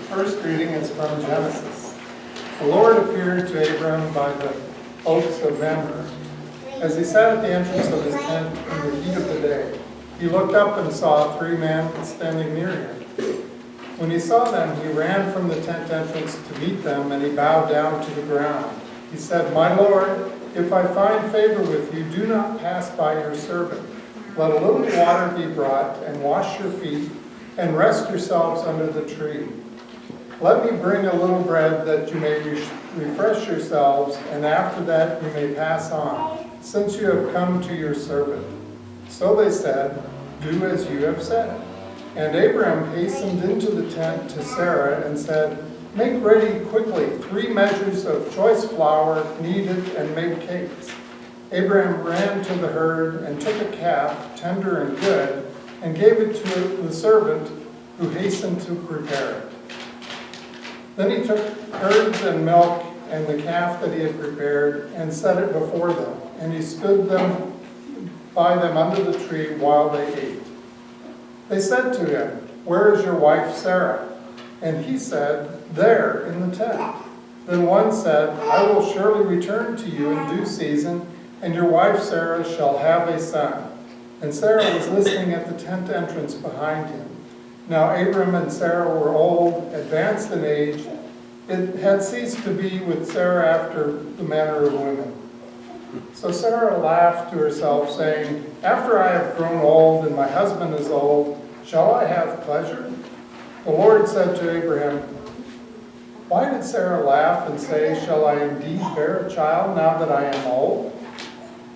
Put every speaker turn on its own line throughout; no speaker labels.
first reading is from Genesis. The Lord appeared to Abram by the oaks of Mamre, as he sat at the entrance of his tent in the heat of the day. He looked up and saw 3 men standing near him. When he saw them, he ran from the tent entrance to meet them, and he bowed down to the ground. He said, "My Lord, if I find favor with you, do not pass by your servant. Let a little water be brought, and wash your feet, and rest yourselves under the tree. Let me bring a little bread that you may refresh yourselves, and after that you may pass on, since you have come to your servant." So they said, "Do as you have said." And Abram hastened into the tent to Sarah and said, "Make ready quickly 3 measures of choice flour, knead it, and make cakes." Abram ran to the herd and took a calf, tender and good, and gave it to the servant who hastened to prepare it. Then he took curds and milk and the calf that he had prepared and set it before them, and he stood by them under the tree while they ate. They said to him, "Where is your wife Sarah?" And he said, "There, in the tent." Then one said, "I will surely return to you in due season, and your wife Sarah shall have a son." And Sarah was listening at the tent entrance behind him. Now Abram and Sarah were old, advanced in age. It had ceased to be with Sarah after the manner of women. So Sarah laughed to herself, saying, "After I have grown old and my husband is old, shall I have pleasure?" The Lord said to Abraham, "Why did Sarah laugh and say, 'Shall I indeed bear a child now that I am old?'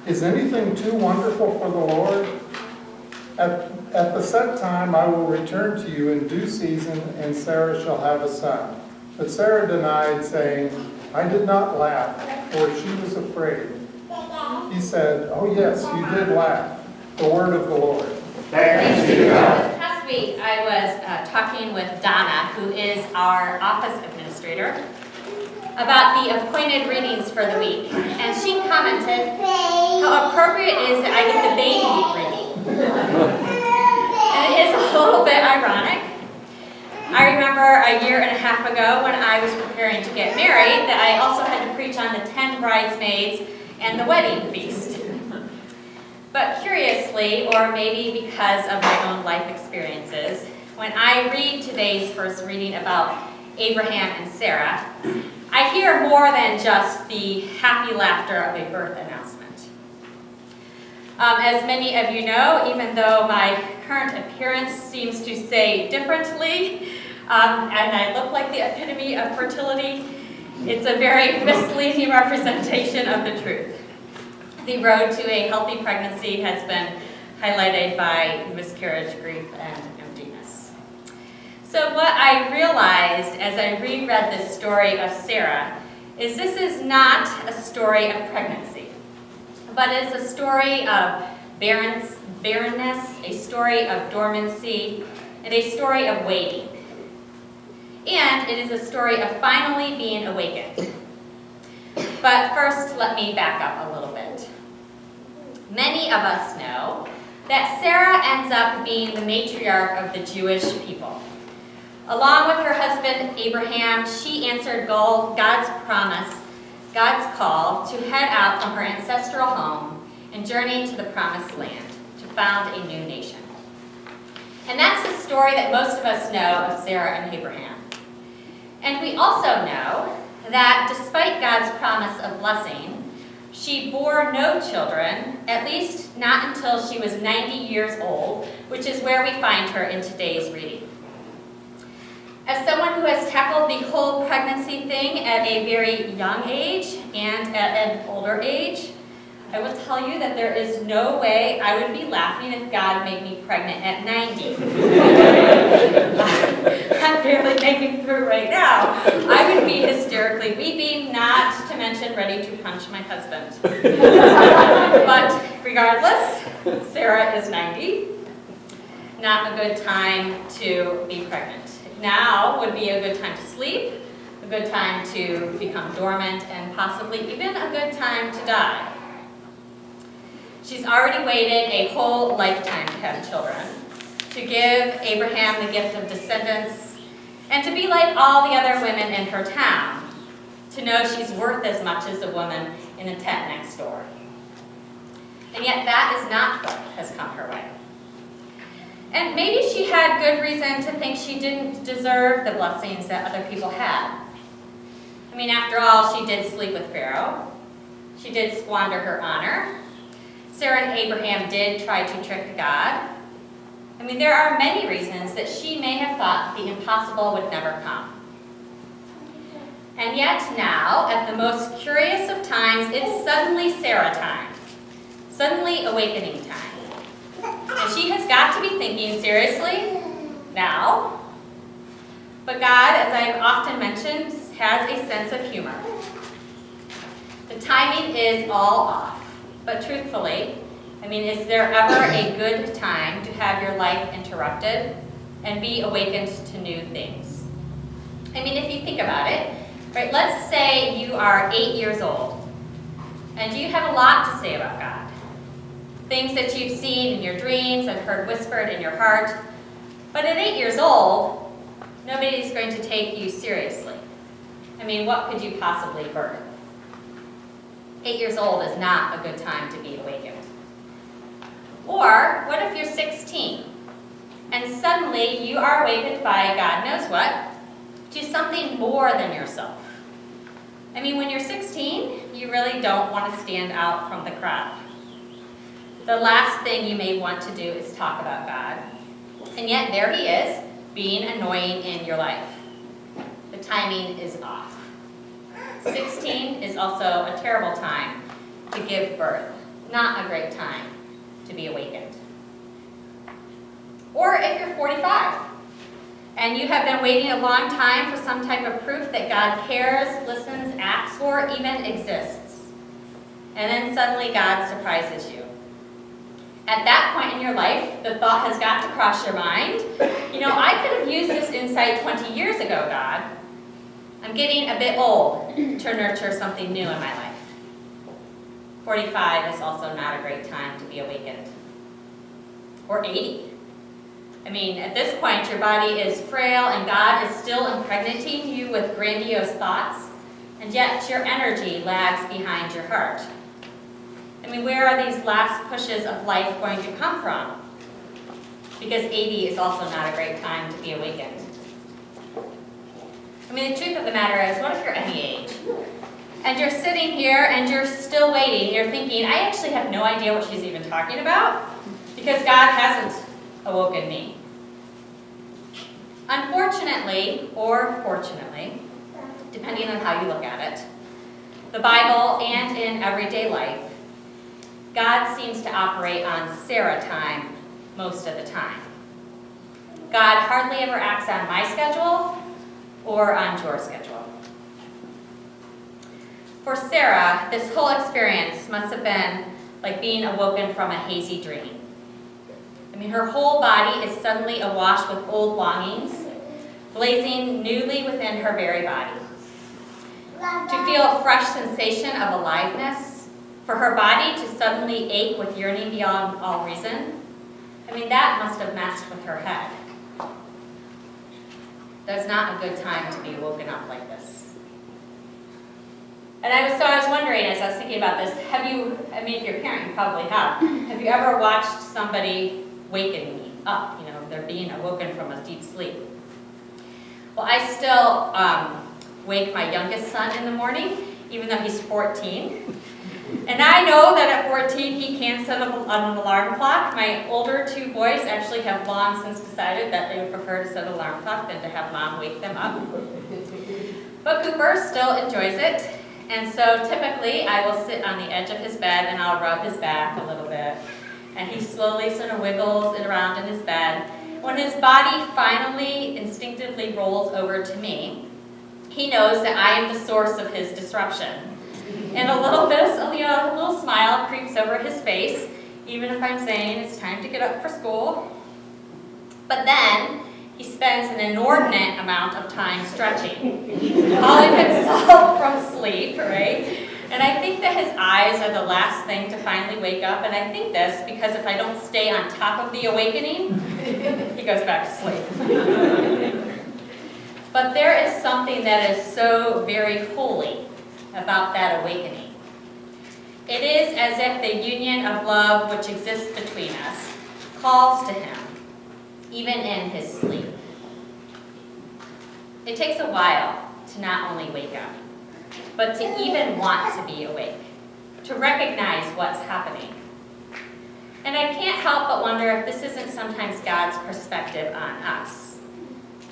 Is anything too wonderful for the Lord? At the set time I will return to you in due season, and Sarah shall have a son." But Sarah denied, saying, "I did not laugh, for she was afraid." He said, "Oh yes, you did laugh." The word of the Lord.
Thanks be to God. This past week I was talking with Donna, who is our office administrator, about the appointed readings for the week. And she commented how appropriate it is that I get the baby reading. And it is a little bit ironic. I remember a year and a half ago when I was preparing to get married that I also had to preach on the 10 bridesmaids and the wedding feast. But curiously, or maybe because of my own life experiences, when I read today's first reading about Abraham and Sarah, I hear more than just the happy laughter of a birth announcement. As many of you know, even though my current appearance seems to say differently, and I look like the epitome of fertility, it's a very misleading representation of the truth. The road to a healthy pregnancy has been highlighted by miscarriage, grief, and emptiness. So what I realized as I reread this story of Sarah is this is not a story of pregnancy, but it's a story of barrenness, a story of dormancy, and a story of waiting. And it is a story of finally being awakened. But first, let me back up a little bit. Many of us know that Sarah ends up being the matriarch of the Jewish people. Along with her husband Abraham, she answered God's promise, God's call to head out from her ancestral home and journey to the promised land to found a new nation. And that's the story that most of us know of Sarah and Abraham. And we also know that despite God's promise of blessing, she bore no children, at least not until she was 90 years old, which is where we find her in today's reading. As someone who has tackled the whole pregnancy thing at a very young age and at an older age, I will tell you that there is no way I would be laughing if God made me pregnant at 90. I'm barely making through right now. I would be hysterically weeping, not to mention ready to punch my husband. But regardless, Sarah is 90. Not a good time to be pregnant. Now would be a good time to sleep, a good time to become dormant, and possibly even a good time to die. She's already waited a whole lifetime to have children, to give Abraham the gift of descendants, and to be like all the other women in her town, to know she's worth as much as the woman in the tent next door. And yet that is not what has come her way. And maybe she had good reason to think she didn't deserve the blessings that other people had. I mean, after all, she did sleep with Pharaoh. She did squander her honor. Sarah and Abraham did try to trick God. I mean, there are many reasons that she may have thought the impossible would never come. And yet now, at the most curious of times, it's suddenly Sarah time. Suddenly awakening time. And she has got to be thinking, seriously? Now? But God, as I've often mentioned, has a sense of humor. The timing is all off. But truthfully, I mean, is there ever a good time to have your life interrupted and be awakened to new things? I mean, if you think about it, right, let's say you are 8 years old, and you have a lot to say about God. Things that you've seen in your dreams and heard whispered in your heart. But at 8 years old, nobody's going to take you seriously. I mean, what could you possibly birth? 8 years old is not a good time to be awakened. Or, what if you're 16, and suddenly you are awakened by God knows what, to something more than yourself? I mean, when you're 16, you really don't want to stand out from the crowd. The last thing you may want to do is talk about God. And yet there he is, being annoying in your life. The timing is off. 16 is also a terrible time to give birth. Not a great time to be awakened. Or if you're 45, and you have been waiting a long time for some type of proof that God cares, listens, acts, or even exists. And then suddenly God surprises you. At that point in your life, the thought has got to cross your mind, you know, I could have used this insight 20 years ago, God. I'm getting a bit old to nurture something new in my life. 45 is also not a great time to be awakened. Or 80. I mean, at this point, your body is frail and God is still impregnating you with grandiose thoughts, and yet your energy lags behind your heart. I mean, where are these last pushes of life going to come from? Because 80 is also not a great time to be awakened. I mean, the truth of the matter is, what if you're any age? And you're sitting here and you're still waiting. You're thinking, I actually have no idea what she's even talking about because God hasn't awoken me. Unfortunately, or fortunately, depending on how you look at it, the Bible and in everyday life, God seems to operate on Sarah time most of the time. God hardly ever acts on my schedule or on your schedule. For Sarah, this whole experience must have been like being awoken from a hazy dream. I mean, her whole body is suddenly awash with old longings, blazing newly within her very body. To feel a fresh sensation of aliveness, for her body to suddenly ache with yearning beyond all reason, I mean, that must have messed with her head. That's not a good time to be woken up like this. And I was wondering, as I was thinking about this, have you, I mean, if you're a parent, you probably have you ever watched somebody waking up, you know, they're being awoken from a deep sleep? Well, I still wake my youngest son in the morning, even though he's 14. And I know that at 14 he can set up an alarm clock. My older two boys actually have long since decided that they would prefer to set an alarm clock than to have mom wake them up. But Cooper still enjoys it. And so typically I will sit on the edge of his bed and I'll rub his back a little bit. And he slowly sort of wiggles it around in his bed. When his body finally instinctively rolls over to me, he knows that I am the source of his disruption. And a little bit of, you know, a little smile creeps over his face, even if I'm saying it's time to get up for school. But then he spends an inordinate amount of time stretching, calling himself from sleep, right? And I think that his eyes are the last thing to finally wake up. And I think this because if I don't stay on top of the awakening, he goes back to sleep. But there is something that is so very holy about that awakening. It is as if the union of love which exists between us calls to him, even in his sleep. It takes a while to not only wake up, but to even want to be awake, to recognize what's happening. And I can't help but wonder if this isn't sometimes God's perspective on us.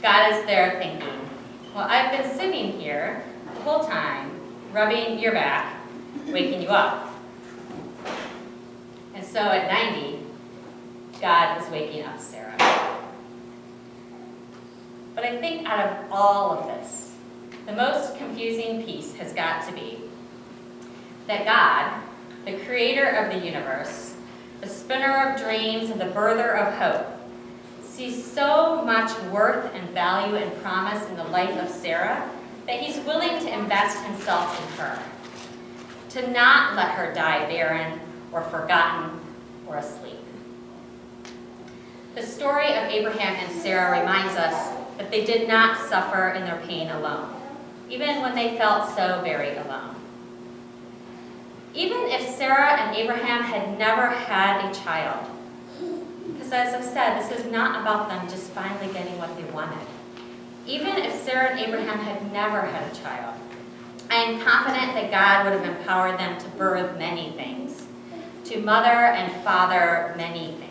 God is there thinking, well, I've been sitting here the whole time, rubbing your back, waking you up. And so at 90, God is waking up Sarah. But I think out of all of this, the most confusing piece has got to be that God, the creator of the universe, the spinner of dreams and the birther of hope, sees so much worth and value and promise in the life of Sarah that he's willing to invest himself in her, to not let her die barren or forgotten or asleep. The story of Abraham and Sarah reminds us that they did not suffer in their pain alone, even when they felt so very alone. Even if Sarah and Abraham had never had a child, because as I said, this is not about them just finally getting what they wanted. Even if Sarah and Abraham had never had a child, I am confident that God would have empowered them to birth many things, to mother and father many things.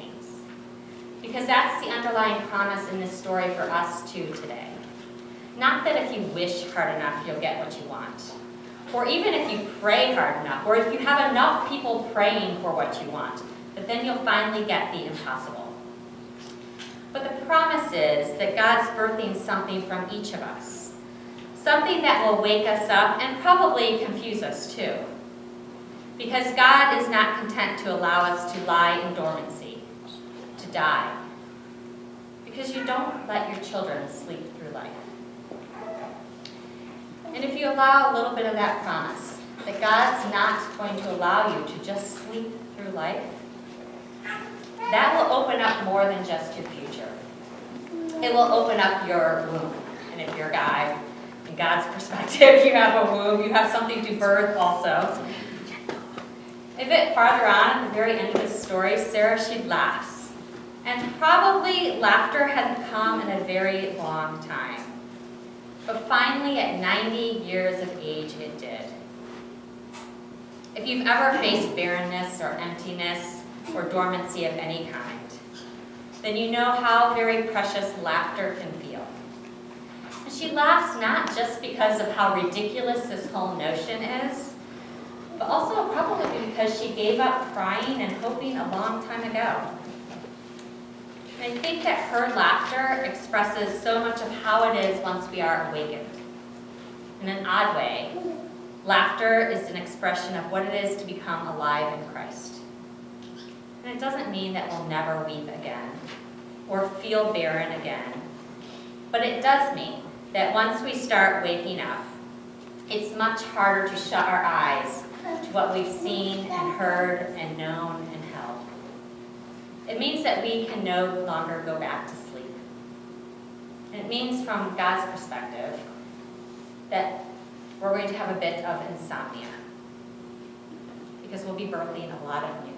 Because that's the underlying promise in this story for us too today. Not that if you wish hard enough, you'll get what you want. Or even if you pray hard enough, or if you have enough people praying for what you want, that then you'll finally get the impossible. But the promise is that God's birthing something from each of us. Something that will wake us up and probably confuse us too. Because God is not content to allow us to lie in dormancy, to die. Because you don't let your children sleep through life. And if you allow a little bit of that promise, that God's not going to allow you to just sleep through life, that will open up more than just your future. It will open up your womb. And if you're a guy, in God's perspective, you have a womb, you have something to birth also. A bit farther on, at the very end of this story, Sarah, she laughs. And probably laughter hadn't come in a very long time. But finally, at 90 years of age, it did. If you've ever faced barrenness or emptiness or dormancy of any kind, then you know how very precious laughter can feel. And she laughs not just because of how ridiculous this whole notion is, but also probably because she gave up crying and hoping a long time ago. And I think that her laughter expresses so much of how it is once we are awakened. In an odd way, laughter is an expression of what it is to become alive in Christ. And it doesn't mean that we'll never weep again or feel barren again. But it does mean that once we start waking up, it's much harder to shut our eyes to what we've seen and heard and known and held. It means that we can no longer go back to sleep. And it means, from God's perspective, that we're going to have a bit of insomnia, because we'll be birthing a lot of new